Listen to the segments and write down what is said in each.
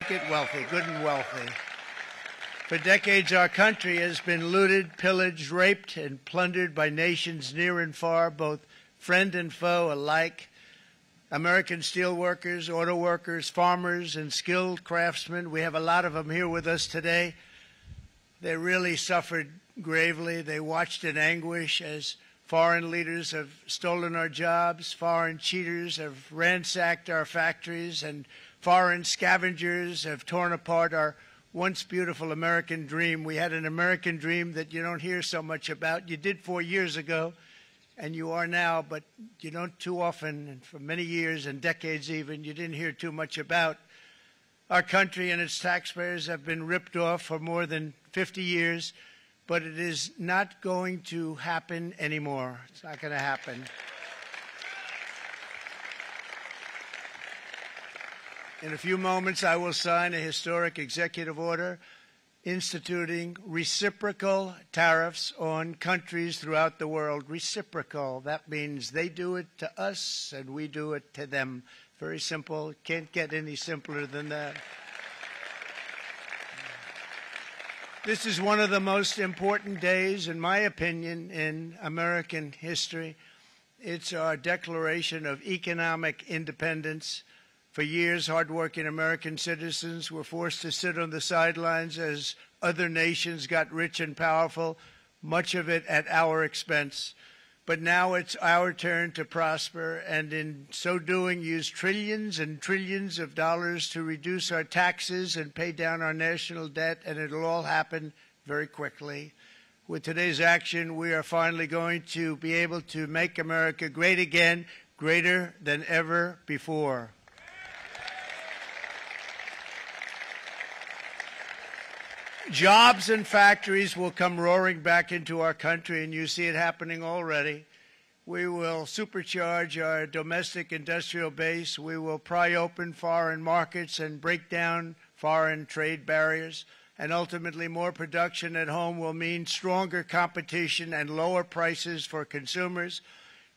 Get wealthy, good and wealthy. For decades, our country has been looted, pillaged, raped, and plundered by nations near and far, both friend and foe alike. American steel workers, auto workers, farmers, and skilled craftsmen, we have a lot of them here with us today. They really suffered gravely. They watched in anguish as foreign leaders have stolen our jobs, foreign cheaters have ransacked our factories, and foreign scavengers have torn apart our once beautiful American dream. We had an American dream that you don't hear so much about. You did 4 years ago, and you are now, but you don't too often, and for many years and decades even, you didn't hear too much about. Our country and its taxpayers have been ripped off for more than 50 years, but it is not going to happen anymore. It's not going to happen. In a few moments, I will sign a historic executive order instituting reciprocal tariffs on countries throughout the world. Reciprocal, that means they do it to us and we do it to them. Very simple. Can't get any simpler than that. This is one of the most important days, in my opinion, in American history. It's our declaration of economic independence. For years, hardworking American citizens were forced to sit on the sidelines as other nations got rich and powerful, much of it at our expense. But now it's our turn to prosper, and in so doing, use trillions and trillions of dollars to reduce our taxes and pay down our national debt, and it'll all happen very quickly. With today's action, we are finally going to be able to make America great again, greater than ever before. Jobs and factories will come roaring back into our country, and you see it happening already. We will supercharge our domestic industrial base. We will pry open foreign markets and break down foreign trade barriers. And ultimately, more production at home will mean stronger competition and lower prices for consumers.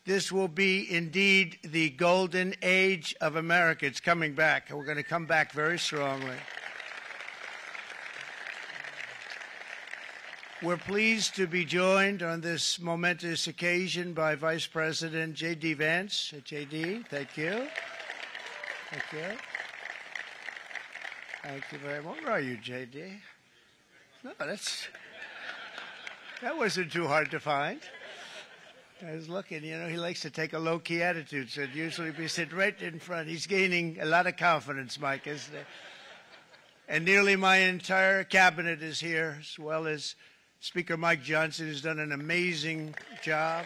This will be indeed the golden age of America. It's coming back. We're going to come back very strongly. We're pleased to be joined on this momentous occasion by Vice President J.D. Vance. J.D., thank you. Thank you. Thank you very much. Where are you, J.D.? No, that wasn't too hard to find. I was looking, you know, he likes to take a low-key attitude, so usually we sit right in front. He's gaining a lot of confidence, Mike, isn't it? And nearly my entire cabinet is here, as well as Speaker Mike Johnson, has done an amazing job.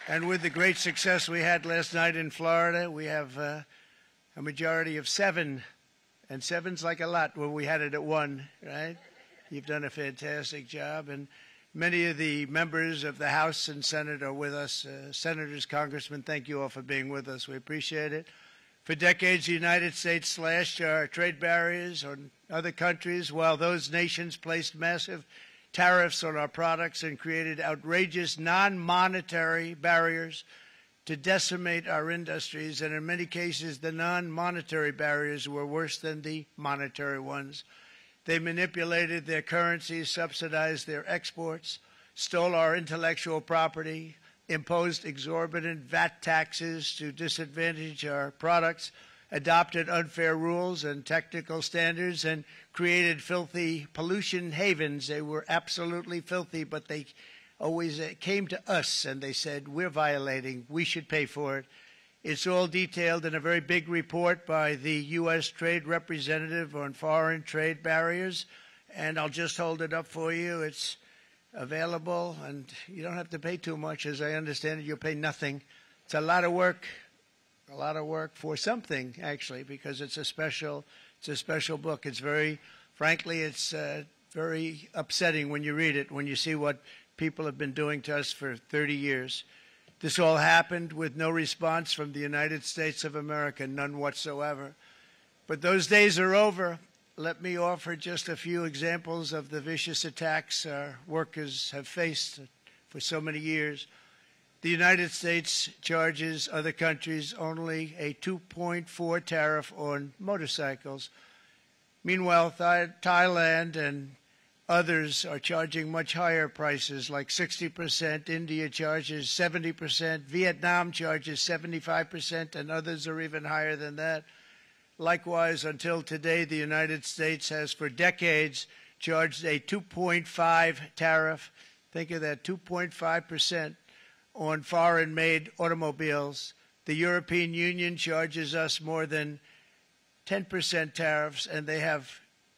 And with the great success we had last night in Florida, we have a majority of 7. And 7's like a lot when we had it at 1, right? You've done a fantastic job. And many of the members of the House and Senate are with us. Senators, Congressmen, thank you all for being with us. We appreciate it. For decades, the United States slashed our trade barriers on other countries, while those nations placed massive tariffs on our products and created outrageous non-monetary barriers to decimate our industries. And in many cases, the non-monetary barriers were worse than the monetary ones. They manipulated their currencies, subsidized their exports, stole our intellectual property, imposed exorbitant VAT taxes to disadvantage our products, adopted unfair rules and technical standards, and created filthy pollution havens. They were absolutely filthy, but they always came to us and they said, we're violating, we should pay for it. It's all detailed in a very big report by the U.S. Trade Representative on Foreign Trade Barriers, and I'll just hold it up for you. It's available, and you don't have to pay too much. As I understand it, you'll pay nothing. It's a lot of work for something, actually, because it's a special book. It's very, frankly, it's very upsetting when you read it, when you see what people have been doing to us for 30 years. This all happened with no response from the United States of America, none whatsoever. But those days are over. Let me offer just a few examples of the vicious attacks our workers have faced for so many years. The United States charges other countries only a 2.4 tariff on motorcycles. Meanwhile, Thailand and others are charging much higher prices, like 60%. India charges 70%. Vietnam charges 75%, and others are even higher than that. Likewise, until today, the United States has for decades charged a 2.5 tariff. Think of that, 2.5% on foreign-made automobiles. The European Union charges us more than 10% tariffs, and they have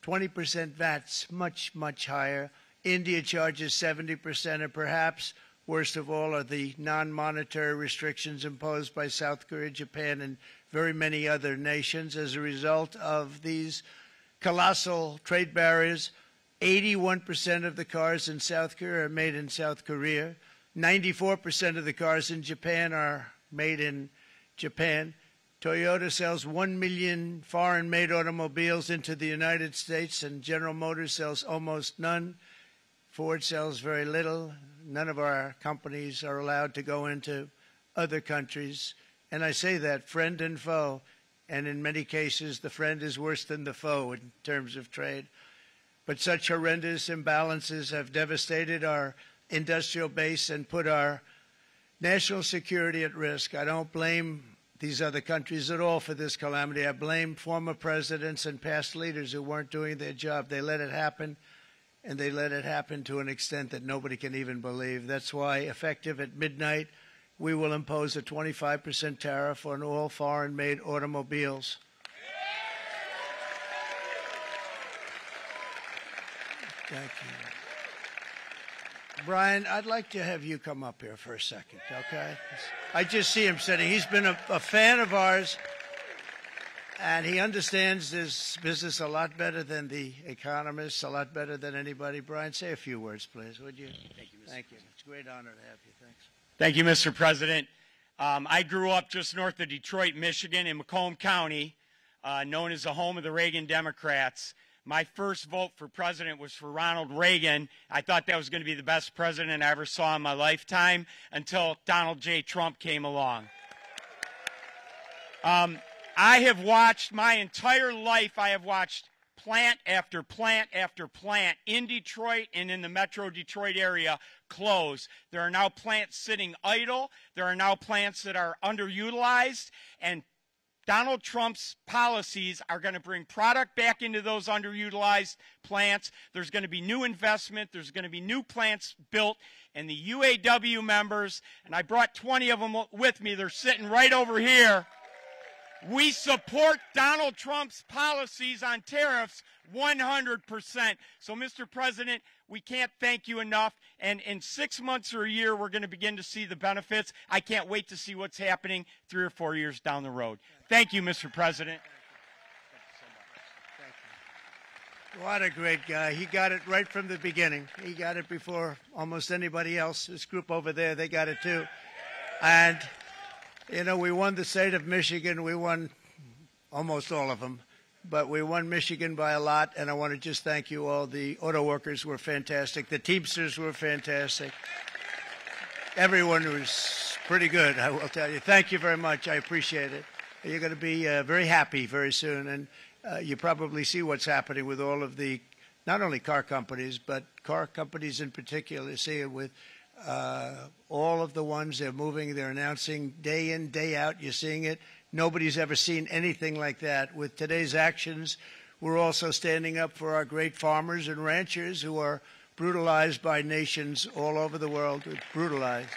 20% VATs, much, much higher. India charges 70%, and perhaps worst of all are the non-monetary restrictions imposed by South Korea, Japan, and very many other nations. As a result of these colossal trade barriers, 81% of the cars in South Korea are made in South Korea. 94% of the cars in Japan are made in Japan. Toyota sells 1 million foreign-made automobiles into the United States, and General Motors sells almost none. Ford sells very little. None of our companies are allowed to go into other countries. And I say that, friend and foe, and in many cases the friend is worse than the foe in terms of trade. But such horrendous imbalances have devastated our industrial base and put our national security at risk. I don't blame these other countries at all for this calamity. I blame former presidents and past leaders who weren't doing their job. They let it happen, and they let it happen to an extent that nobody can even believe. That's why, effective at midnight, we will impose a 25% tariff on all foreign-made automobiles. Thank you. Brian, I'd like to have you come up here for a second, okay? I just see him sitting. He's been a fan of ours, and he understands this business a lot better than the economists, a lot better than anybody. Brian, say a few words, please, would you? Thank you, Mr. Thank you. It's a great honor to have you. Thanks. Thank you, Mr. President. I grew up just north of Detroit, Michigan, in Macomb County, known as the home of the Reagan Democrats. My first vote for president was for Ronald Reagan. I thought that was going to be the best president I ever saw in my lifetime until Donald J. Trump came along. I have watched my entire life, I have watched plant after plant after plant in Detroit and in the metro Detroit area close. There are now plants sitting idle. There are now plants that are underutilized, and Donald Trump's policies are going to bring product back into those underutilized plants. There's going to be new investment. There's going to be new plants built. And the UAW members, and I brought 20 of them with me, they're sitting right over here. We support Donald Trump's policies on tariffs 100%. So, Mr. President, we can't thank you enough. And in 6 months or a year, we're going to begin to see the benefits. I can't wait to see what's happening 3 or 4 years down the road. Thank you, Mr. President. Thank you. What a great guy. He got it right from the beginning. He got it before almost anybody else. This group over there, they got it too. And, you know, we won the state of Michigan. We won almost all of them. But we won Michigan by a lot, and I want to just thank you all. The auto workers were fantastic. The Teamsters were fantastic. Everyone was pretty good, I will tell you. Thank you very much. I appreciate it. You're going to be very happy very soon, and you probably see what's happening with all of the, not only car companies, but car companies in particular. You see it with all of the ones they're moving, they're announcing day in, day out. You're seeing it. Nobody's ever seen anything like that. With today's actions, we're also standing up for our great farmers and ranchers who are brutalized by nations all over the world. Brutalized.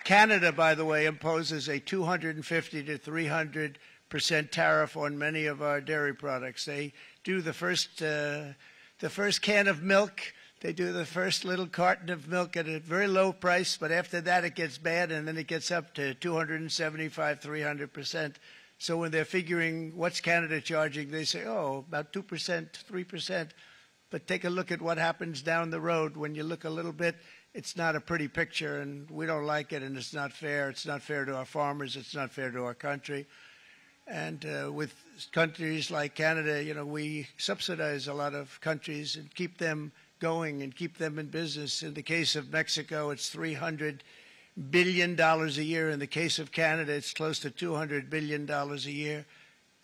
Canada, by the way, imposes a 250 to 300% tariff on many of our dairy products. They do the first can of milk. They do the first little carton of milk at a very low price, but after that it gets bad, and then it gets up to 275, 300%. So when they're figuring what's Canada charging, they say, oh, about 2%, 3%. But take a look at what happens down the road. When you look a little bit, it's not a pretty picture, and we don't like it, and it's not fair. It's not fair to our farmers. It's not fair to our country. And with countries like Canada, you know, we subsidize a lot of countries and keep them going and keep them in business. In the case of Mexico, it's $300 billion a year. In the case of Canada, it's close to $200 billion a year.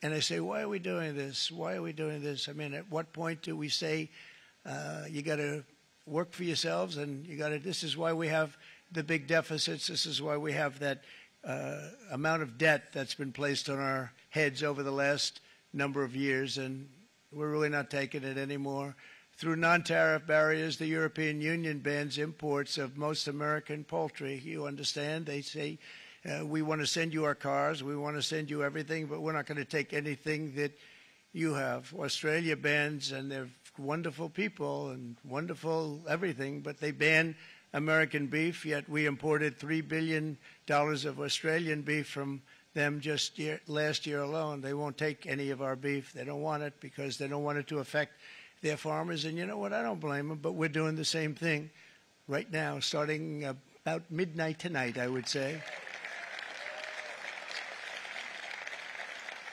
And I say, why are we doing this? Why are we doing this? I mean, at what point do we say, you got to work for yourselves, and you got to, this is why we have the big deficits. This is why we have that amount of debt that's been placed on our heads over the last number of years, and we're really not taking it anymore. Through non-tariff barriers, the European Union bans imports of most American poultry. You understand? They say, we want to send you our cars, we want to send you everything, but we're not going to take anything that you have. Australia bans, and they're wonderful people and wonderful everything, but they ban American beef, yet we imported $3 billion of Australian beef from them just last year alone. They won't take any of our beef. They don't want it because they don't want it to affect their farmers. And you know what? I don't blame them, but we're doing the same thing right now, starting about midnight tonight, I would say.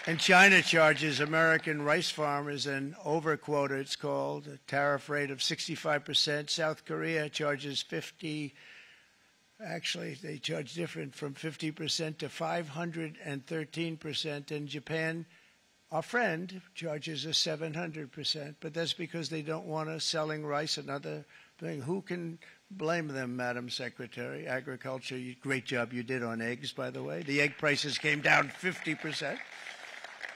And China charges American rice farmers an overquota, it's called, a tariff rate of 65%. South Korea charges 50%. Actually, they charge different, from 50% to 513%. And Japan, our friend, charges us 700%. But that's because they don't want us selling rice and other things. Who can blame them, Madam Secretary? Agriculture, great job you did on eggs, by the way. The egg prices came down 50%.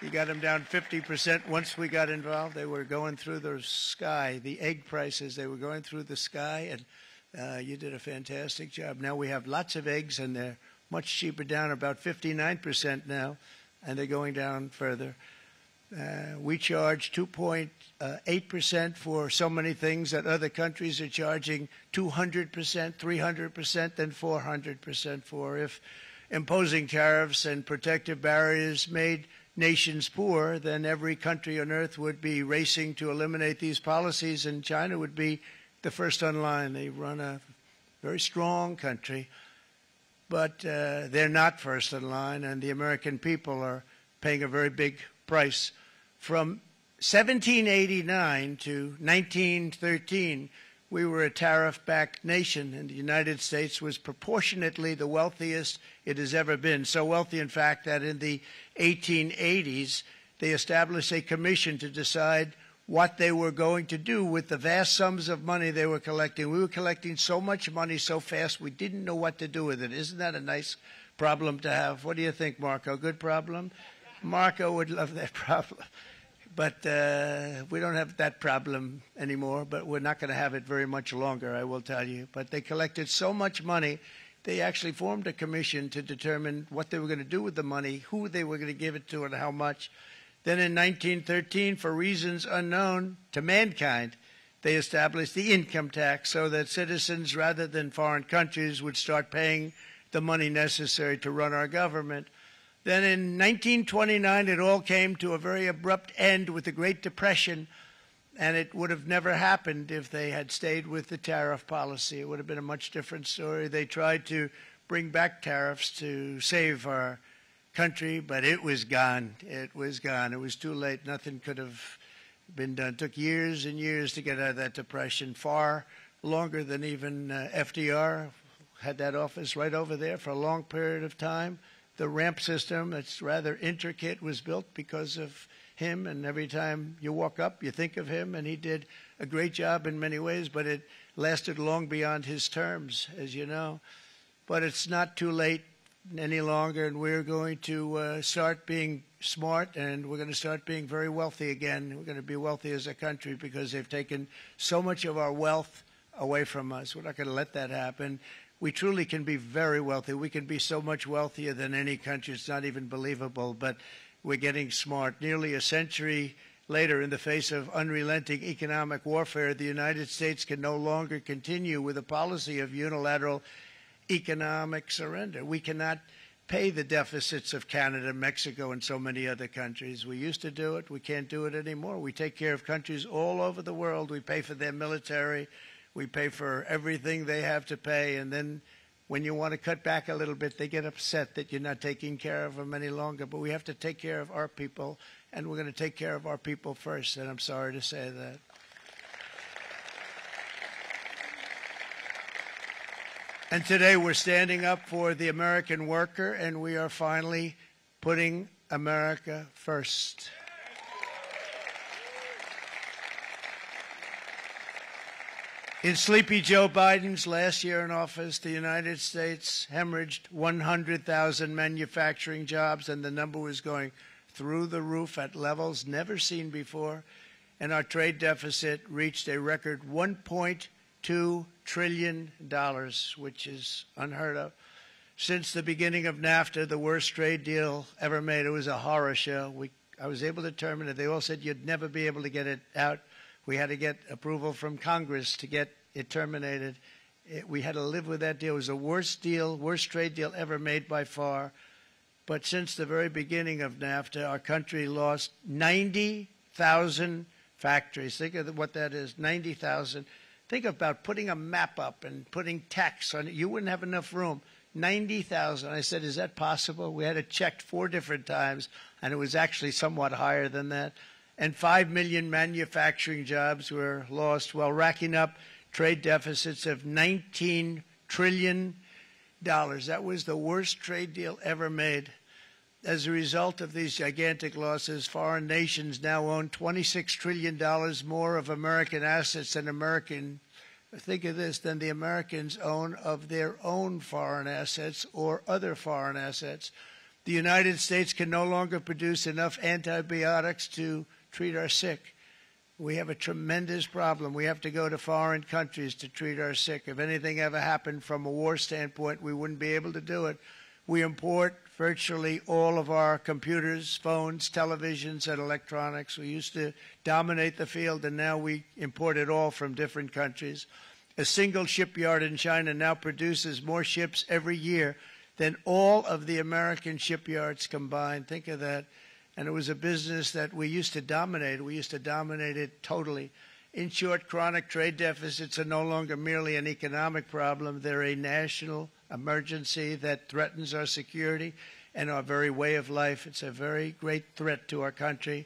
You got them down 50% once we got involved. They were going through the sky. The egg prices, they were going through the sky, and you did a fantastic job. Now we have lots of eggs, and they're much cheaper, down about 59% now, and they're going down further. We charge 2.8% for so many things that other countries are charging 200%, 300%, and 400% for. If imposing tariffs and protective barriers made nations poor, then every country on earth would be racing to eliminate these policies, and China would be the first on line. They run a very strong country, but they're not first in line, and the American people are paying a very big price. From 1789 to 1913, we were a tariff-backed nation, and the United States was proportionately the wealthiest it has ever been. So wealthy, in fact, that in the 1880s, they established a commission to decide what they were going to do with the vast sums of money they were collecting. We were collecting so much money so fast, we didn't know what to do with it. Isn't that a nice problem to have? What do you think, Marco? Good problem? Marco would love that problem. But we don't have that problem anymore, but we're not going to have it very much longer, I will tell you. But they collected so much money, they actually formed a commission to determine what they were going to do with the money, who they were going to give it to, and how much. Then in 1913, for reasons unknown to mankind, they established the income tax so that citizens, rather than foreign countries, would start paying the money necessary to run our government. Then in 1929, it all came to a very abrupt end with the Great Depression, and it would have never happened if they had stayed with the tariff policy. It would have been a much different story. They tried to bring back tariffs to save our country, but it was gone. It was gone. It was too late. Nothing could have been done. It took years and years to get out of that depression, far longer than even FDR had that office right over there for a long period of time. The ramp system, that's rather intricate, was built because of him, and every time you walk up, you think of him, and he did a great job in many ways, but it lasted long beyond his terms, as you know. But it's not too late any longer, and we're going to start being smart, and we're going to start being very wealthy again. We're going to be wealthy as a country because they've taken so much of our wealth away from us. We're not going to let that happen. We truly can be very wealthy. We can be so much wealthier than any country. It's not even believable, but we're getting smart. Nearly a century later, in the face of unrelenting economic warfare, the United States can no longer continue with a policy of unilateral economic surrender. We cannot pay the deficits of Canada, Mexico, and so many other countries. We used to do it. We can't do it anymore. We take care of countries all over the world. We pay for their military. We pay for everything they have to pay, and then when you want to cut back a little bit, they get upset that you're not taking care of them any longer. But we have to take care of our people, and we're going to take care of our people first, and I'm sorry to say that. And today we're standing up for the American worker, and we are finally putting America first. In sleepy Joe Biden's last year in office, the United States hemorrhaged 100,000 manufacturing jobs, and the number was going through the roof at levels never seen before. And our trade deficit reached a record $1.2 trillion, which is unheard of. Since the beginning of NAFTA, the worst trade deal ever made, it was a horror show. I was able to terminate it. They all said you'd never be able to get it out. We had to get approval from Congress to get it terminated. We had to live with that deal. It was the worst trade deal ever made by far. But since the very beginning of NAFTA, our country lost 90,000 factories. Think of what that is, 90,000. Think about putting a map up and putting text on it. You wouldn't have enough room. 90,000. I said, is that possible? We had it checked 4 different times, and it was actually somewhat higher than that. And 5 million manufacturing jobs were lost while racking up trade deficits of $19 trillion. That was the worst trade deal ever made. As a result of these gigantic losses, foreign nations now own $26 trillion more of American assets than think of this, than the Americans own of their own foreign assets or other foreign assets. The United States can no longer produce enough antibiotics to treat our sick. We have a tremendous problem. We have to go to foreign countries to treat our sick. If anything ever happened from a war standpoint, we wouldn't be able to do it. We import virtually all of our computers, phones, televisions, and electronics. We used to dominate the field, and now we import it all from different countries. A single shipyard in China now produces more ships every year than all of the American shipyards combined. Think of that. And it was a business that we used to dominate. We used to dominate it totally. In short, chronic trade deficits are no longer merely an economic problem. They're a national emergency that threatens our security and our very way of life. It's a very great threat to our country.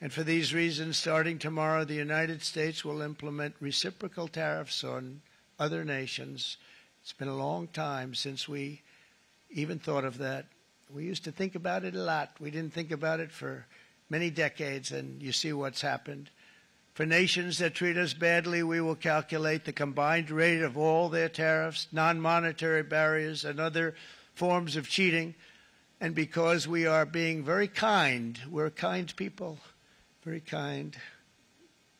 And for these reasons, starting tomorrow, the United States will implement reciprocal tariffs on other nations. It's been a long time since we even thought of that. We used to think about it a lot. We didn't think about it for many decades, and you see what's happened. For nations that treat us badly, we will calculate the combined rate of all their tariffs, non-monetary barriers, and other forms of cheating. And because we are being very kind, we're kind people, very kind.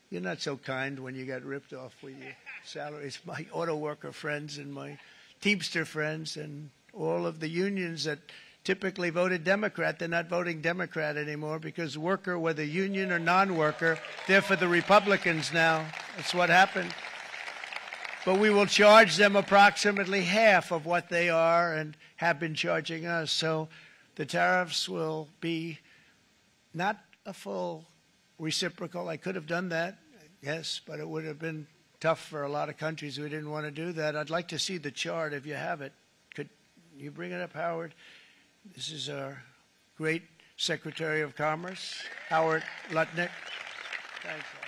You're not so kind when you got ripped off with your salaries. My auto worker friends and my Teamster friends and all of the unions that typically voted Democrat, they're not voting Democrat anymore because worker, whether union or non-worker, they're for the Republicans now. That's what happened. But we will charge them approximately half of what they are and have been charging us. So the tariffs will be not a full reciprocal. I could have done that, yes, but it would have been tough for a lot of countries who didn't want to do that. I'd like to see the chart if you have it. Could you bring it up, Howard? This is our great Secretary of Commerce, Howard Lutnick. Thanks, Howard.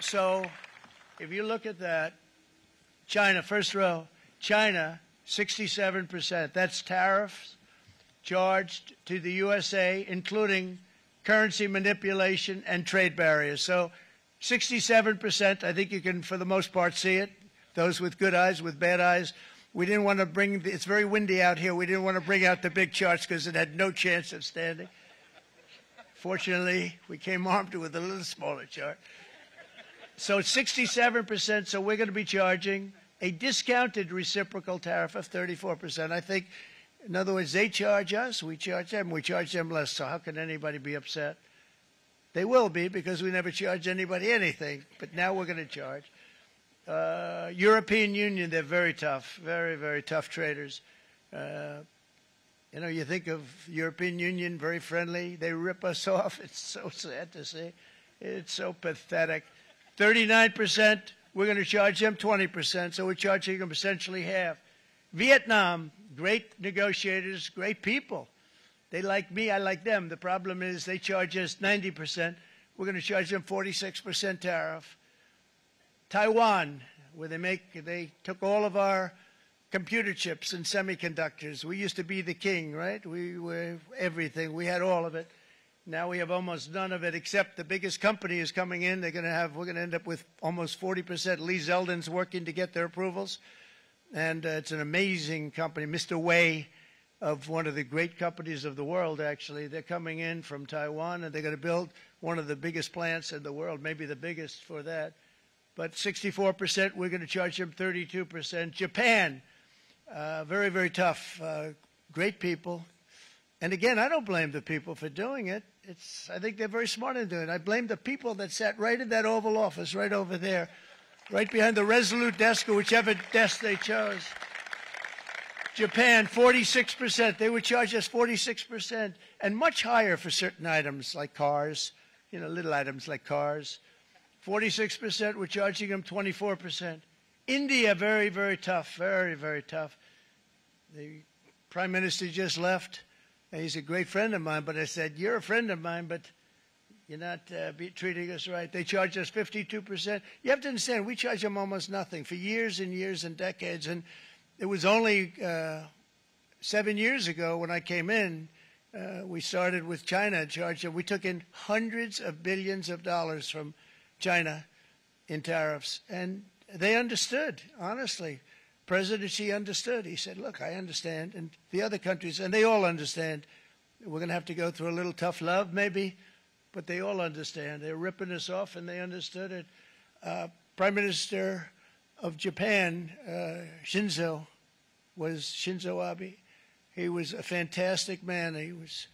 So if you look at that, China, first row, China, 67%. That's tariffs charged to the USA, including currency manipulation and trade barriers. So 67%, I think you can, for the most part, see it. Those with good eyes, with bad eyes. We didn't want to bring, it's very windy out here. We didn't want to bring out the big charts because it had no chance of standing. Fortunately, we came armed with a little smaller chart. So 67%, so we're going to be charging a discounted reciprocal tariff of 34%. I think, in other words, they charge us, we charge them less. So how can anybody be upset? They will be because we never charge anybody anything, but now we're going to charge. European Union, they're very tough, very, very tough traders. You know, you think of European Union, very friendly. They rip us off. It's so sad to see. It's so pathetic. 39%, we're going to charge them 20%, so we're charging them essentially half. Vietnam, great negotiators, great people. They like me, I like them. The problem is they charge us 90%. We're going to charge them 46% tariff. Taiwan, where they took all of our computer chips and semiconductors. We used to be the king, right? We were everything. We had all of it. Now we have almost none of it, except the biggest company is coming in. We're going to end up with almost 40%. Lee Zeldin's working to get their approvals. And it's an amazing company. Mr. Wei, of one of the great companies of the world, actually. They're coming in from Taiwan, and they're going to build one of the biggest plants in the world, maybe the biggest for that. But 64%, we're going to charge them 32%. Japan, very, very tough. Great people. And again, I don't blame the people for doing it. I think they're very smart in doing it. I blame the people that sat right in that Oval Office, right over there, right behind the Resolute desk or whichever desk they chose. Japan, 46%. They would charge us 46%, and much higher for certain items like cars, little items like cars. 46%, we're charging them 24%. India, very, very tough, very, very tough. The Prime Minister just left. He's a great friend of mine, but I said, you're a friend of mine, but you're not treating us right. They charge us 52%. You have to understand, we charge them almost nothing for years and years and decades. And it was only 7 years ago when I came in, we started with China and charged them. We took in hundreds of billions of dollars from China in tariffs. And they understood, honestly. President Xi understood. He said, look, I understand. And the other countries, and they all understand. We're going to have to go through a little tough love, maybe, but they all understand. They're ripping us off, and they understood it. Prime Minister of Japan, Shinzo Abe. He was a fantastic man. He was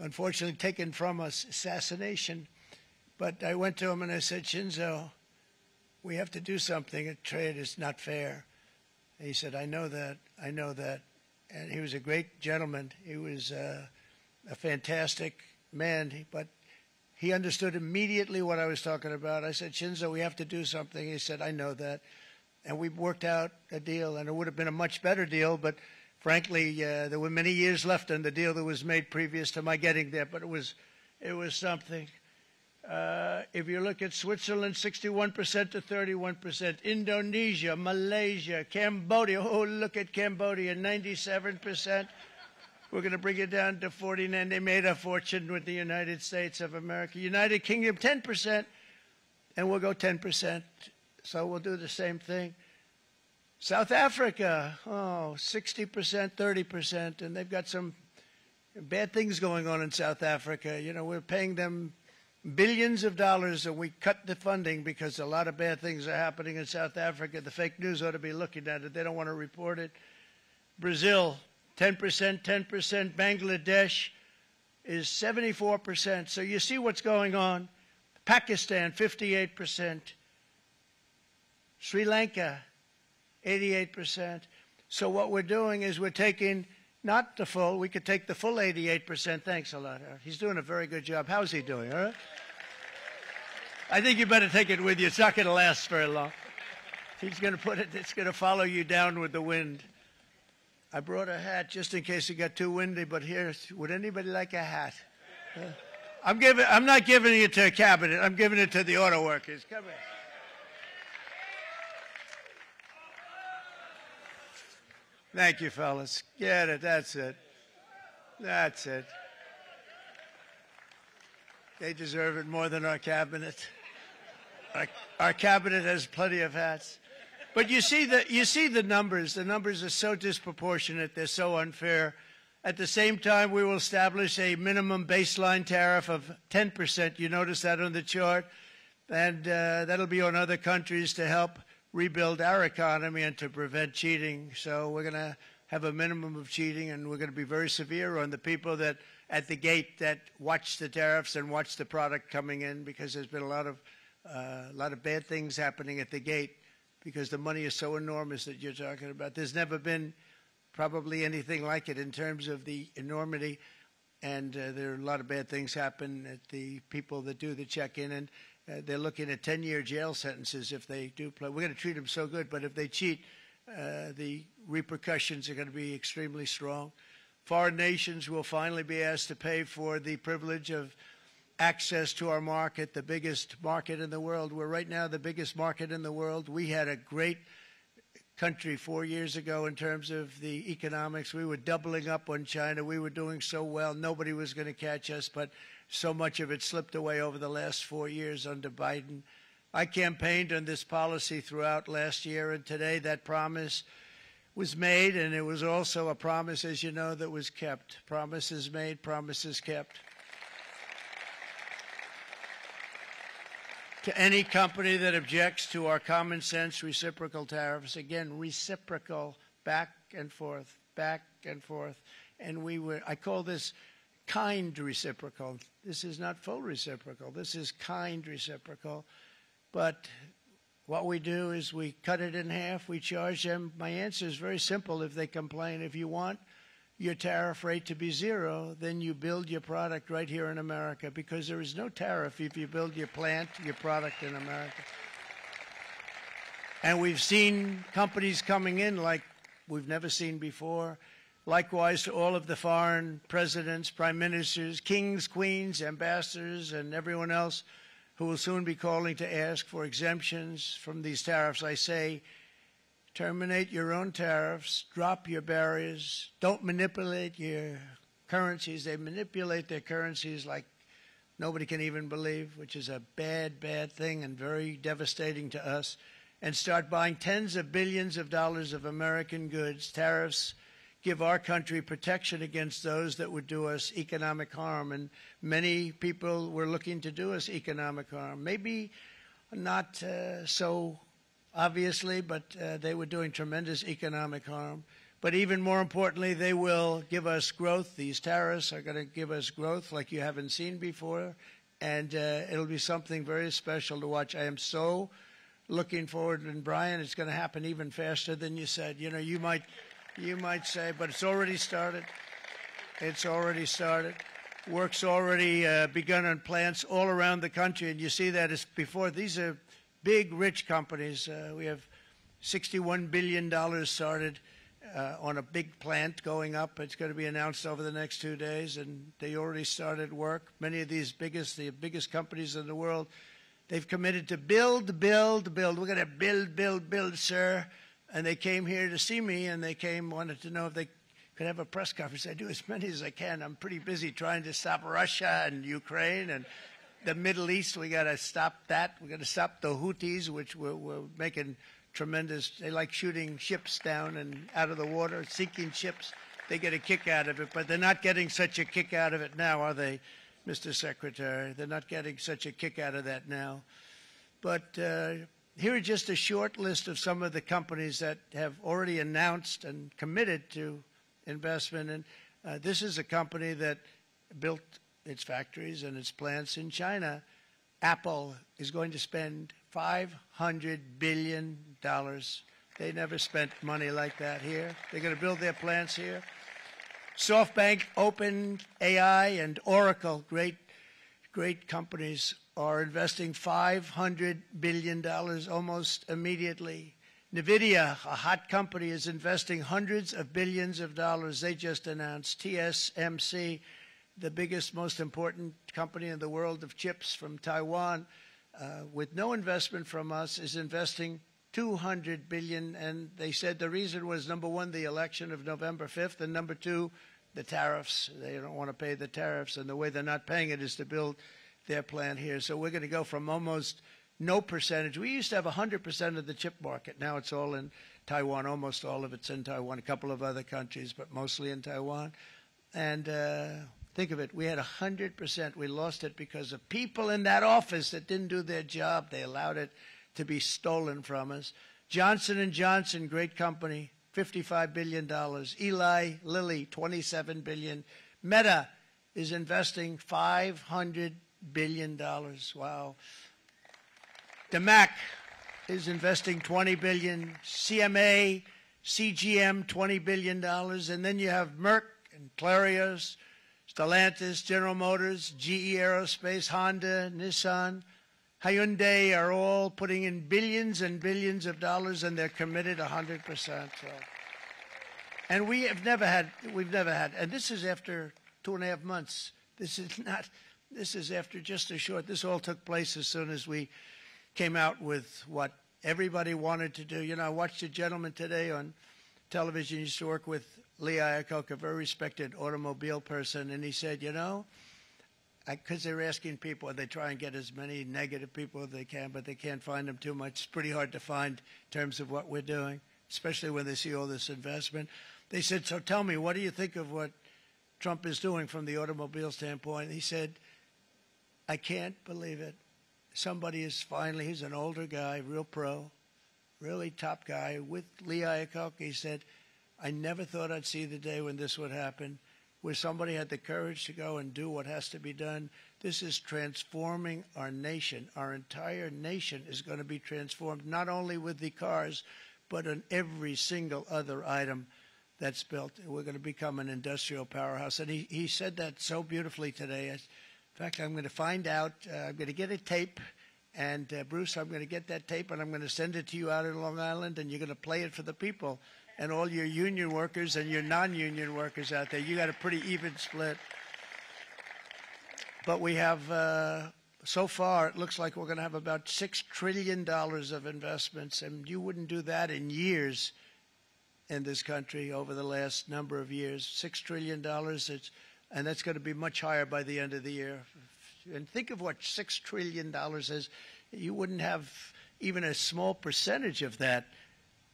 unfortunately taken from us, assassination. But I went to him and I said, Shinzo, we have to do something. Trade is not fair. He said, I know that. I know that. And he was a great gentleman. He was a fantastic man, but he understood immediately what I was talking about. I said, Shinzo, we have to do something. He said, I know that. And we worked out a deal, and it would have been a much better deal, but frankly, there were many years left on the deal that was made previous to my getting there, but it was something. If you look at Switzerland, 61% to 31%. Indonesia, Malaysia, Cambodia. Oh, look at Cambodia, 97%. We're going to bring it down to 49. They made a fortune with the United States of America. United Kingdom, 10%, and we'll go 10%. So we'll do the same thing. South Africa, 60%, 30%, and they've got some bad things going on in South Africa. We're paying them billions of dollars, and we cut the funding because a lot of bad things are happening in South Africa. The fake news ought to be looking at it. They don't want to report it. Brazil, 10%, 10%. Bangladesh is 74%. So you see what's going on. Pakistan, 58%. Sri Lanka, 88%. So what we're doing is we're taking not the full, we could take the full 88%. Thanks a lot, Art. He's doing a very good job. How's he doing, all right? I think you better take it with you. It's not going to last very long. He's going to put it, it's going to follow you down with the wind. I brought a hat just in case it got too windy, but here, would anybody like a hat? I'm not giving it to a cabinet. I'm giving it to the auto workers. Come here. Thank you, fellas. Get it. That's it. That's it. They deserve it more than our cabinet. Our cabinet has plenty of hats. But you see the numbers. The numbers are so disproportionate. They're so unfair. At the same time, we will establish a minimum baseline tariff of 10%. You notice that on the chart. And that'll be on other countries to help rebuild our economy and to prevent cheating. So we're going to have a minimum of cheating, and we're going to be very severe on the people that at the gate that watch the tariffs and watch the product coming in, because there's been a lot of bad things happening at the gate because the money is so enormous that you're talking about. There's never been probably anything like it in terms of the enormity, and there are a lot of bad things happen at the people that do the check-in, and they're looking at 10-year jail sentences if they do play. We're going to treat them so good, but if they cheat, the repercussions are going to be extremely strong. Foreign nations will finally be asked to pay for the privilege of access to our market, the biggest market in the world. We're right now the biggest market in the world. We had a great country 4 years ago in terms of the economics. We were doubling up on China. We were doing so well. Nobody was going to catch us, but so much of it slipped away over the last 4 years under Biden. I campaigned on this policy throughout last year, and today that promise was made, and it was also a promise, as you know, that was kept. Promises made, promises kept. To any company that objects to our common sense reciprocal tariffs, again, reciprocal, back and forth, back and forth. And I call this kind reciprocal. This is not full reciprocal. This is kind reciprocal. But what we do is we cut it in half. We charge them. My answer is very simple if they complain. If you want your tariff rate to be zero, then you build your product right here in America, because there is no tariff if you build your plant, your product in America. And we've seen companies coming in like we've never seen before. Likewise to all of the foreign presidents, prime ministers, kings, queens, ambassadors, and everyone else who will soon be calling to ask for exemptions from these tariffs. I say, terminate your own tariffs, drop your barriers, don't manipulate your currencies. They manipulate their currencies like nobody can even believe, which is a bad, bad thing and very devastating to us. And start buying tens of billions of dollars of American goods. Tariffs give our country protection against those that would do us economic harm. And many people were looking to do us economic harm. Maybe not so obviously, but they were doing tremendous economic harm. But even more importantly, they will give us growth. These tariffs are going to give us growth like you haven't seen before, and it'll be something very special to watch. I am so looking forward, and Brian, it's going to happen even faster than you said. You know, you might say, but it's already started. It's already started. Work's already begun on plants all around the country, and you see that as before. These are big, rich companies. We have $61 billion started on a big plant going up. It's going to be announced over the next 2 days, and they already started work. Many of these the biggest companies in the world, they've committed to build, build, build. We're going to build, build, build, sir. And they came here to see me, and they wanted to know if they could have a press conference. I do as many as I can. I'm pretty busy trying to stop Russia and Ukraine and the Middle East. We got to stop that. We got to stop the Houthis, which we're making tremendous. They like shooting ships down and out of the water, sinking ships. They get a kick out of it, but they're not getting such a kick out of it now, are they, Mr. Secretary? They're not getting such a kick out of that now. But here are just a short list of some of the companies that have already announced and committed to investment. And this is a company that built its factories and its plants in China. Apple is going to spend $500 billion. They never spent money like that here. They're going to build their plants here. SoftBank, OpenAI, and Oracle, great companies, are investing $500 billion almost immediately. NVIDIA, a hot company, is investing hundreds of billions of dollars. They just announced. TSMC, the biggest, most important company in the world of chips from Taiwan, with no investment from us, is investing $200 billion. And they said the reason was, number one, the election of November 5th, and number two, the tariffs. They don't want to pay the tariffs, and the way they're not paying it is to build their plant here. So we're going to go from almost no percentage. We used to have 100% of the chip market. Now it's all in Taiwan. Almost all of it's in Taiwan, a couple of other countries, but mostly in Taiwan. And think of it, we had 100%. We lost it because of people in that office that didn't do their job. They allowed it to be stolen from us. Johnson & Johnson, great company, $55 billion. Eli Lilly, $27 billion. Meta is investing $500 billion. Wow. DeMac is investing $20 billion. CMA, CGM, $20 billion. And then you have Merck and Clarios, Stellantis, General Motors, GE Aerospace, Honda, Nissan, Hyundai are all putting in billions and billions of dollars, and they're committed 100%. And we've never had, and this is after 2.5 months. This is This is after just a short, this all took place as soon as we came out with what everybody wanted to do. You know, I watched a gentleman today on television, used to work with Lee Iacocca, a very respected automobile person, and he said, you know, because they're asking people, they try and get as many negative people as they can, but they can't find them too much. It's pretty hard to find in terms of what we're doing, especially when they see all this investment. They said, so tell me, what do you think of what Trump is doing from the automobile standpoint? He said, I can't believe it. Somebody is finally, he's an older guy, real pro, really top guy, with Lee Iacocca. He said, I never thought I'd see the day when this would happen, where somebody had the courage to go and do what has to be done. This is transforming our nation. Our entire nation is going to be transformed, not only with the cars, but on every single other item that's built. We're going to become an industrial powerhouse. And he said that so beautifully today. In fact, I'm going to find out, I'm going to get a tape, and Bruce, I'm going to get that tape, and I'm going to send it to you out in Long Island, and you're going to play it for the people. And all your union workers and your non-union workers out there, you got a pretty even split. But we have, so far, it looks like we're going to have about $6 trillion of investments, and you wouldn't do that in years in this country over the last number of years. $6 trillion, and that's going to be much higher by the end of the year. And think of what $6 trillion is. You wouldn't have even a small percentage of that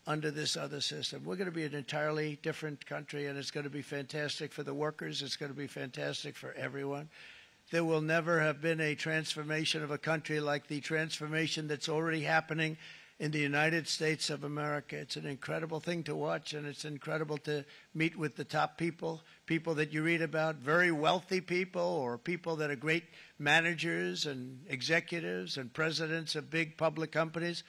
under this other system. We're going to be an entirely different country, and it's going to be fantastic for the workers. It's going to be fantastic for everyone. There will never have been a transformation of a country like the transformation that's already happening in the United States of America. It's an incredible thing to watch, and it's incredible to meet with the top people, people that you read about, very wealthy people, or people that are great managers and executives and presidents of big public companies,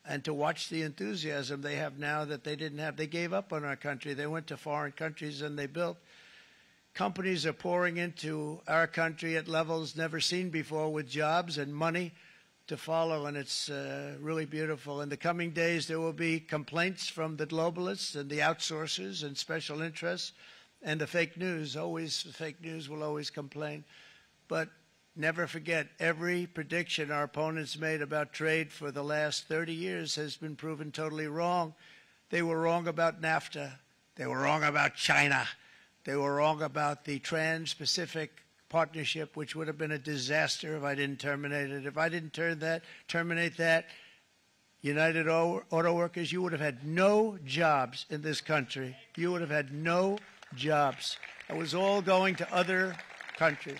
and to watch the enthusiasm they have now that they didn't have. They gave up on our country. They went to foreign countries and they built. Companies are pouring into our country at levels never seen before, with jobs and money to follow, and it's really beautiful. In the coming days, there will be complaints from the globalists and the outsourcers and special interests and the fake news. Always, the fake news will always complain. But never forget, every prediction our opponents made about trade for the last 30 years has been proven totally wrong. They were wrong about NAFTA. They were wrong about China. They were wrong about the Trans-Pacific Partnership, which would have been a disaster if I didn't terminate it. If I didn't terminate that, United Auto Workers, you would have had no jobs in this country. You would have had no jobs. It was all going to other countries.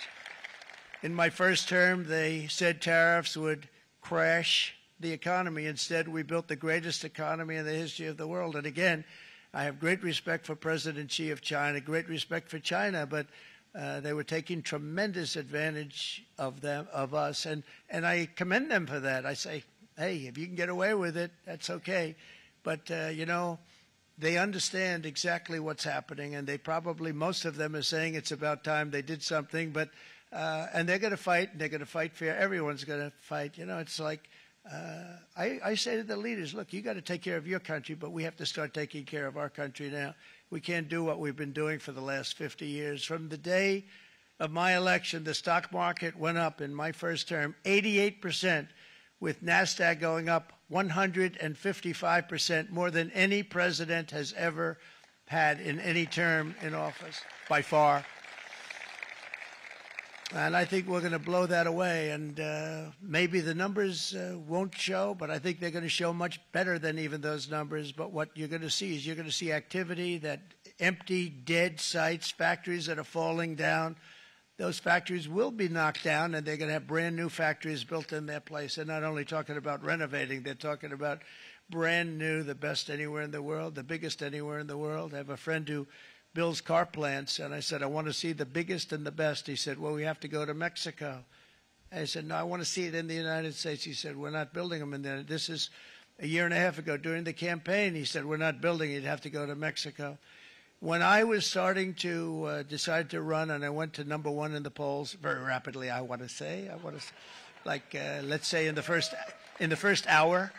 In my first term, they said tariffs would crash the economy. Instead, we built the greatest economy in the history of the world. And again, I have great respect for President Xi of China, great respect for China, but they were taking tremendous advantage of us, and I commend them for that. I say, hey, if you can get away with it, that's okay. But, you know, they understand exactly what's happening, and they probably, most of them are saying it's about time they did something, but and they're going to fight, and they're going to fight fair. Everyone's going to fight. You know, it's like I say to the leaders, look, you got to take care of your country, but we have to start taking care of our country now. We can't do what we've been doing for the last 50 years. From the day of my election, the stock market went up in my first term 88%, with NASDAQ going up 155%, more than any president has ever had in any term in office, by far. And I think we're going to blow that away. And maybe the numbers won't show, but I think they're going to show much better than even those numbers. But what you're going to see is you're going to see activity, that empty, dead sites, factories that are falling down. Those factories will be knocked down, and they're going to have brand new factories built in their place. They're not only talking about renovating, they're talking about brand new, the best anywhere in the world, the biggest anywhere in the world. I have a friend who builds car plants, and I said, I want to see the biggest and the best. He said, well, we have to go to Mexico. I said, no, I want to see it in the United States. He said, we're not building them in there. This is a year and a half ago during the campaign. He said, we're not building it. You'd have to go to Mexico. When I was starting to decide to run, and I went to #1 in the polls very rapidly, I want to say, like let's say in the first hour,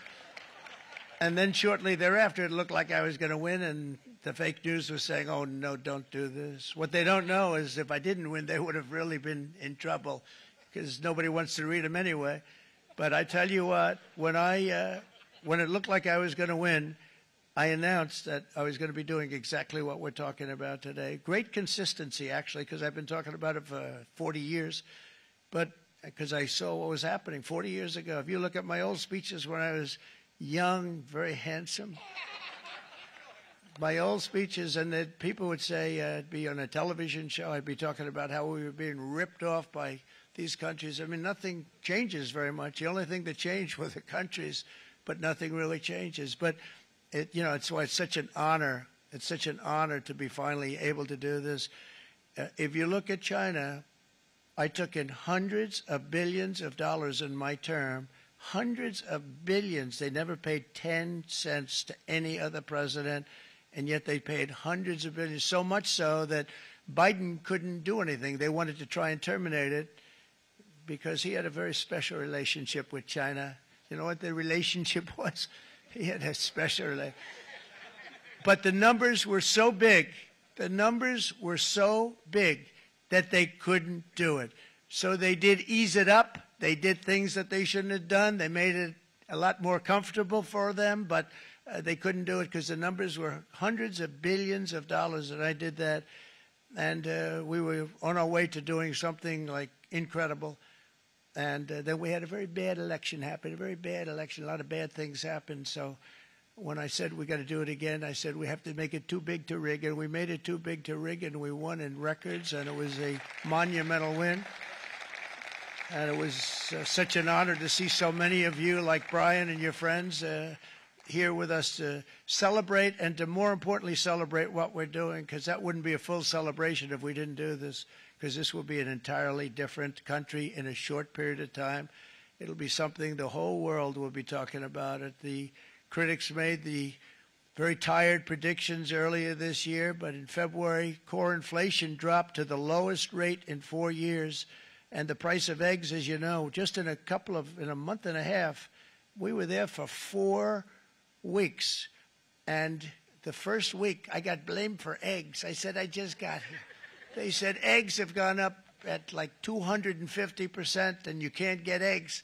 and then shortly thereafter, it looked like I was going to win, and the fake news was saying, "Oh no, don't do this." What they don't know is if I didn't win, they would have really been in trouble. because nobody wants to read them anyway. But I tell you what, when it looked like I was going to win, I announced that I was going to be doing exactly what we're talking about today. Great consistency, actually, because I've been talking about it for 40 years. But because I saw what was happening 40 years ago. If you look at my old speeches when I was young, very handsome, my old speeches, and that people would say, I'd be on a television show, I'd be talking about how we were being ripped off by these countries. I mean, nothing changes very much. The only thing that changed were the countries, but nothing really changes. But it's why it's such an honor. It's such an honor to be finally able to do this. If you look at China, I took in hundreds of billions of dollars in my term, hundreds of billions. They never paid 10 cents to any other president, and yet they paid hundreds of billions, so much so that Biden couldn't do anything. They wanted to try and terminate it because he had a very special relationship with China. You know what the relationship was? He had a special relationship. But the numbers were so big, that they couldn't do it. So they did ease it up. They did things that they shouldn't have done. They made it a lot more comfortable for them, but they couldn't do it because the numbers were hundreds of billions of dollars, and I did that. And we were on our way to doing something like incredible. And then we had a very bad election happen, a very bad election. A lot of bad things happened. So when I said we got to do it again, I said we have to make it too big to rig, and we made it too big to rig, and we won in records, and it was a monumental win. And it was such an honor to see so many of you, like Brian and your friends, here with us to celebrate, and to more importantly celebrate what we're doing, because that wouldn't be a full celebration if we didn't do this, because this will be an entirely different country in a short period of time. It'll be something the whole world will be talking about it. The critics made the very tired predictions earlier this year, but in February, core inflation dropped to the lowest rate in 4 years. And the price of eggs, as you know, just in a month and a half, we were there for 4 weeks. And the first week, I got blamed for eggs. I said, I just got here. They said eggs have gone up at like 250%, and you can't get eggs.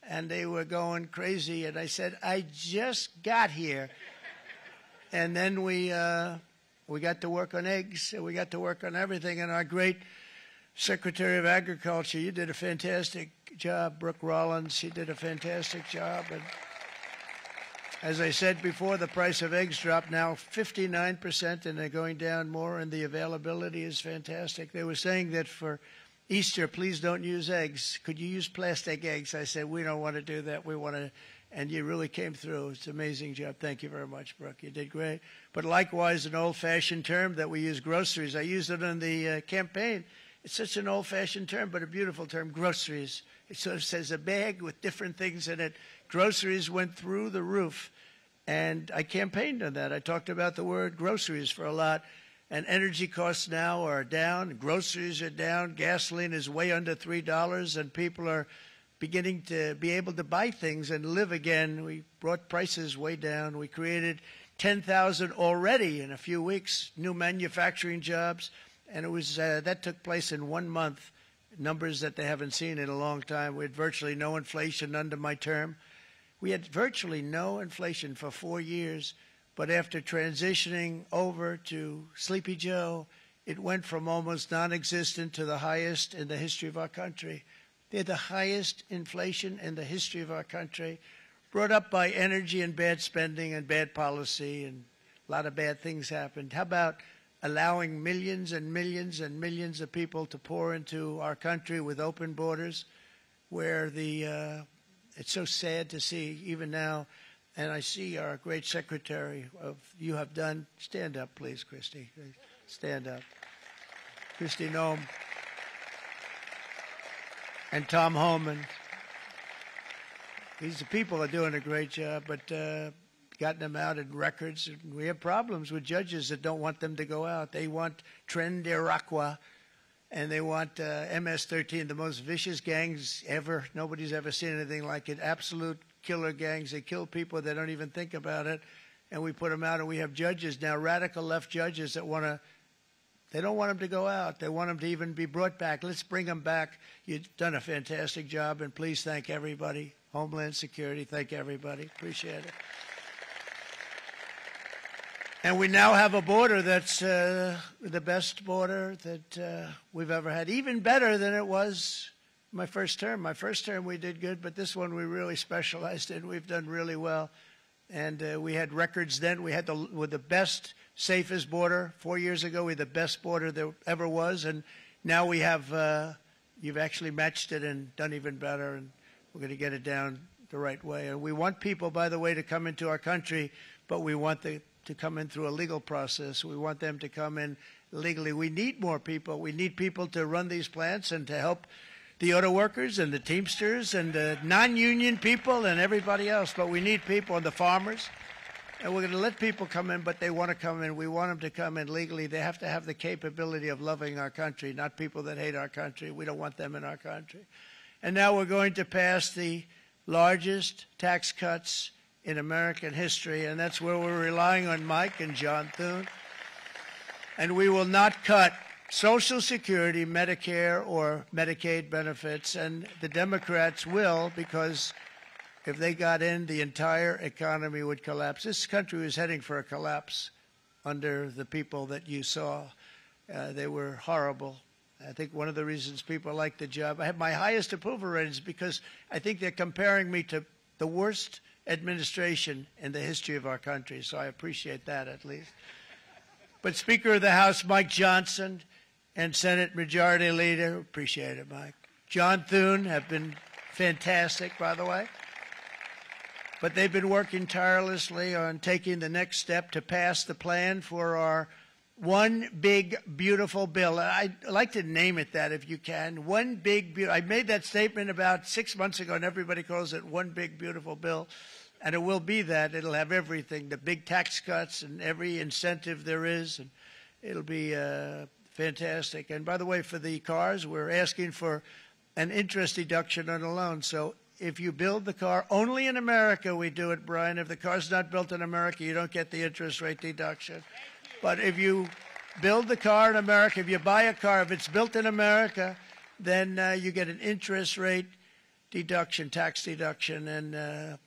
And they were going crazy. And I said, I just got here. And then we got to work on eggs. And we got to work on everything. And our great Secretary of Agriculture, you did a fantastic job. Brooke Rollins, she did a fantastic job. And as I said before, the price of eggs dropped now 59%, and they're going down more, and the availability is fantastic. They were saying that for Easter, please don't use eggs. Could you use plastic eggs? I said, we don't want to do that. We want to, and you really came through. It's an amazing job. Thank you very much, Brooke. You did great. But likewise, an old-fashioned term that we use, groceries. I used it in the campaign. It's such an old-fashioned term, but a beautiful term, groceries. It sort of says a bag with different things in it. Groceries went through the roof, and I campaigned on that. I talked about the word groceries for a lot, and energy costs now are down. Groceries are down. Gasoline is way under $3, and people are beginning to be able to buy things and live again. We brought prices way down. We created 10,000 already in a few weeks, new manufacturing jobs, and it was that took place in 1 month, numbers that they haven't seen in a long time. We had virtually no inflation under my term. We had virtually no inflation for 4 years, but after transitioning over to Sleepy Joe, it went from almost non-existent to the highest in the history of our country. They had the highest inflation in the history of our country, brought up by energy and bad spending and bad policy, and a lot of bad things happened. How about allowing millions and millions and millions of people to pour into our country with open borders, where it's so sad to see even now. And I see our great secretary you have done. Stand up, please, Christy. Stand up. Christy Noem. And Tom Homan. These people are doing a great job, but gotten them out in records. We have problems with judges that don't want them to go out. They want Tren de Aragua, and they want MS-13, the most vicious gangs ever. Nobody's ever seen anything like it. Absolute killer gangs. They kill people. They don't even think about it. And we put them out, and we have judges now, radical left judges that want to They don't want them to go out. They want them to even be brought back. Let's bring them back. You've done a fantastic job, and please thank everybody. Homeland Security, thank everybody. Appreciate it. And we now have a border that's the best border that we've ever had, even better than it was my first term. My first term we did good, but this one we really specialized in. We've done really well. And we had records then. We had the best, safest border. 4 years ago, we had the best border there ever was. And now we have, you've actually matched it and done even better. And we're going to get it down the right way. And we want people, by the way, to come into our country, but we want them to come in through a legal process. We want them to come in legally. We need more people. We need people to run these plants and to help the auto workers and the Teamsters and the non-union people and everybody else. But we need people and the farmers. And we're going to let people come in, but they want to come in. We want them to come in legally. They have to have the capability of loving our country, not people that hate our country. We don't want them in our country. And now we're going to pass the largest tax cuts in American history, and that's where we're relying on Mike and John Thune. And we will not cut Social Security, Medicare, or Medicaid benefits, and the Democrats will, because if they got in, the entire economy would collapse. This country was heading for a collapse under the people that you saw. They were horrible. I think one of the reasons people like the job, I have my highest approval ratings because I think they're comparing me to the worst administration in the history of our country, so I appreciate that at least. But Speaker of the House Mike Johnson and Senate Majority Leader, appreciate it, Mike. John Thune have been fantastic, by the way. But they've been working tirelessly on taking the next step to pass the plan for our one big, beautiful bill. I'd like to name it that if you can. One big, I made that statement about 6 months ago, and everybody calls it one big, beautiful bill. And it will be that. It'll have everything, the big tax cuts and every incentive there is. And it'll be fantastic. And by the way, for the cars, we're asking for an interest deduction on a loan. So if you build the car, only in America we do it, Brian. If the car's not built in America, you don't get the interest rate deduction. But if you build the car in America, if you buy a car, if it's built in America, then you get an interest rate deduction, tax deduction, and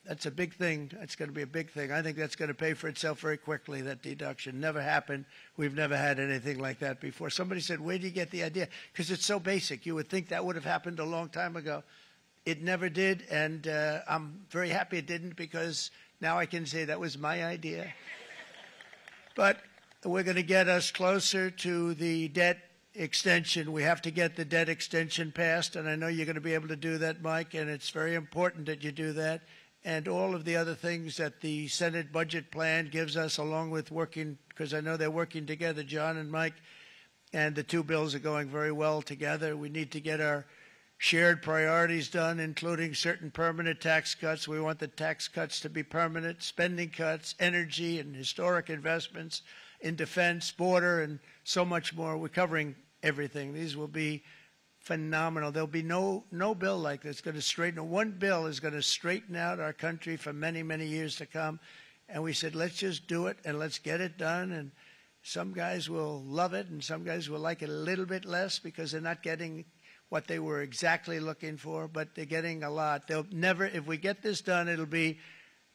that's a big thing. That's going to be a big thing. I think that's going to pay for itself very quickly, that deduction. Never happened. We've never had anything like that before. Somebody said, where do you get the idea? Because it's so basic. You would think that would have happened a long time ago. It never did, and I'm very happy it didn't because now I can say that was my idea. But we're going to get us closer to the debt extension. We have to get the debt extension passed, and I know you're going to be able to do that, Mike, and it's very important that you do that. And all of the other things that the Senate budget plan gives us, along with working, because I know they're working together, John and Mike, and the two bills are going very well together. We need to get our shared priorities done, including certain permanent tax cuts. We want the tax cuts to be permanent, spending cuts, energy and historic investments in defense, border, and so much more. We're covering everything. These will be phenomenal. There'll be no bill like this going to straighten. One bill is going to straighten out our country for many, many years to come. And we said, let's just do it and let's get it done. And some guys will love it and some guys will like it a little bit less because they're not getting what they were exactly looking for, but they're getting a lot. They'll never, if we get this done, it'll be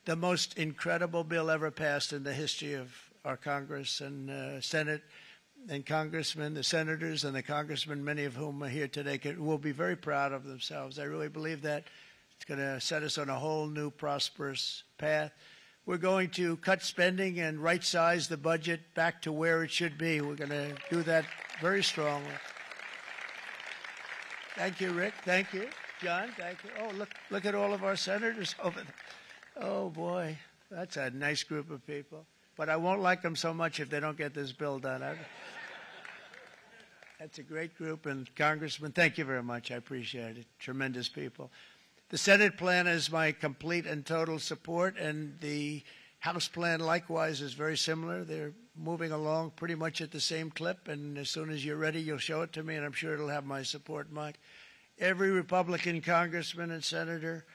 the most incredible bill ever passed in the history of our Congress and Senate and congressmen, the senators and the congressmen, many of whom are here today, will be very proud of themselves. I really believe that. It's going to set us on a whole new prosperous path. We're going to cut spending and right-size the budget back to where it should be. We're going to do that very strongly. Thank you, Rick. Thank you. John, thank you. Oh, look at all of our senators over there. Oh, boy. That's a nice group of people. But I won't like them so much if they don't get this bill done. That's a great group. And Congressman, thank you very much. I appreciate it. Tremendous people. The Senate plan is my complete and total support, and the House plan likewise is very similar. They're moving along pretty much at the same clip, and as soon as you're ready, you'll show it to me, and I'm sure it'll have my support, Mike. Every Republican congressman and senator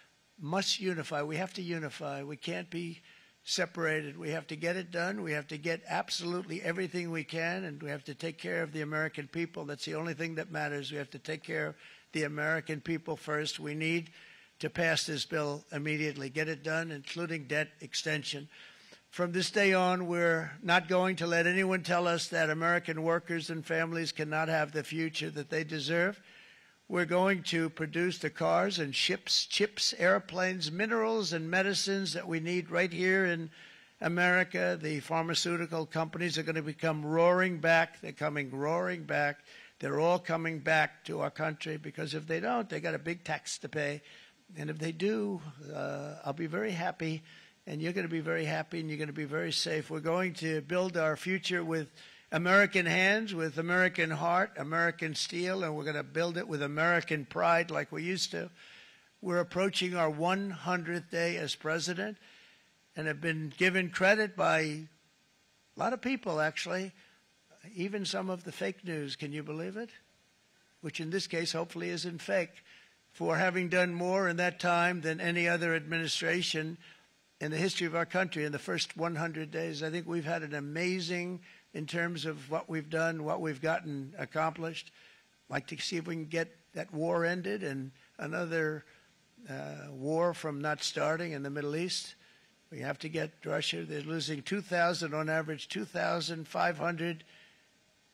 must unify. We have to unify. We can't be separated. We have to get it done. We have to get absolutely everything we can, and we have to take care of the American people. That's the only thing that matters. We have to take care of the American people first. We need to pass this bill immediately, get it done, including debt extension. From this day on, we're not going to let anyone tell us that American workers and families cannot have the future that they deserve. We're going to produce the cars and ships, chips, airplanes, minerals, and medicines that we need right here in America. The pharmaceutical companies are going to become roaring back. They're coming roaring back. They're all coming back to our country, because if they don't, they got a big tax to pay. And if they do, I'll be very happy, and you're going to be very happy, and you're going to be very safe. We're going to build our future with American hands, with American heart, American steel, and we're going to build it with American pride like we used to. We're approaching our 100th day as president, and have been given credit by a lot of people, actually, even some of the fake news. Can you believe it? Which in this case hopefully isn't fake, for having done more in that time than any other administration in the history of our country in the first 100 days. I think we've had an amazing, in terms of what we've done, what we've gotten accomplished. I'd like to see if we can get that war ended and another war from not starting in the Middle East. We have to get Russia. They're losing 2,000 on average, 2,500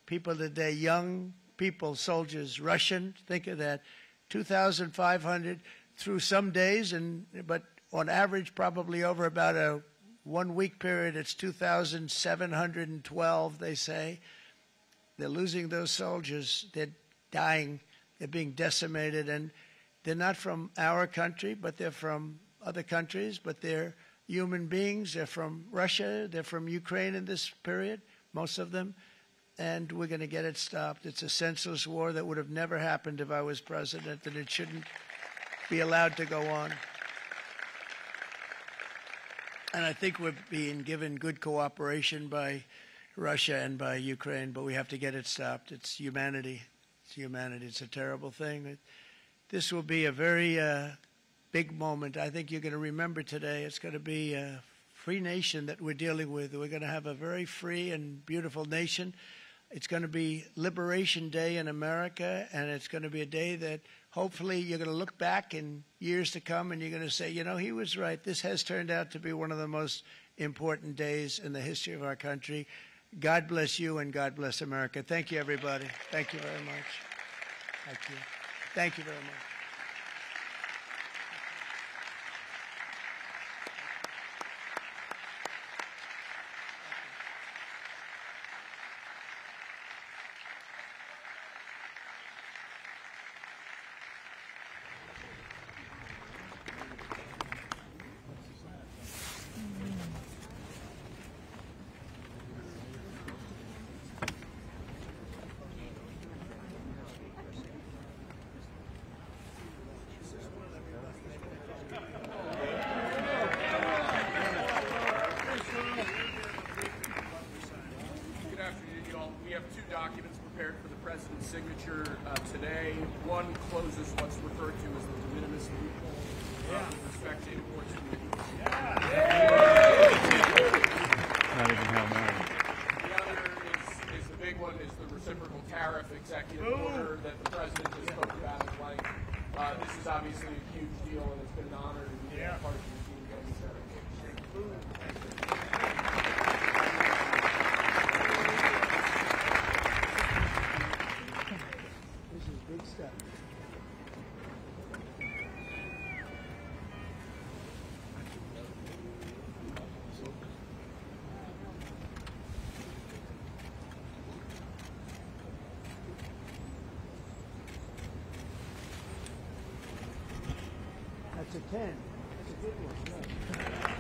people today, young people, soldiers, Russian. Think of that. 2,500 through some days, but on average, probably over about a 1 week period, it's 2,712, they say. They're losing those soldiers. They're dying. They're being decimated. And they're not from our country, but they're from other countries. But they're human beings. They're from Russia. They're from Ukraine in this period, most of them. And we're going to get it stopped. It's a senseless war that would have never happened if I was president, and it shouldn't be allowed to go on. And I think we're being given good cooperation by Russia and by Ukraine, but we have to get it stopped. It's humanity. It's humanity. It's a terrible thing. This will be a very big moment. I think you're going to remember today. It's going to be a free nation that we're dealing with. We're going to have a very free and beautiful nation. It's going to be Liberation Day in America, and it's going to be a day that hopefully you're going to look back in years to come and you're going to say, you know, he was right. This has turned out to be one of the most important days in the history of our country. God bless you and God bless America. Thank you, everybody. Thank you very much. Thank you. Thank you very much. Signature today. One closes what's referred to as the de minimis loophole with respect to imports from the East. Not even how many. The other is the big one, is the reciprocal tariff executive order that the president has spoken about at length. This is obviously a huge deal, and it's been an honor to be part of the team getting started. Big stuff. That's a 10. That's a good one. Right.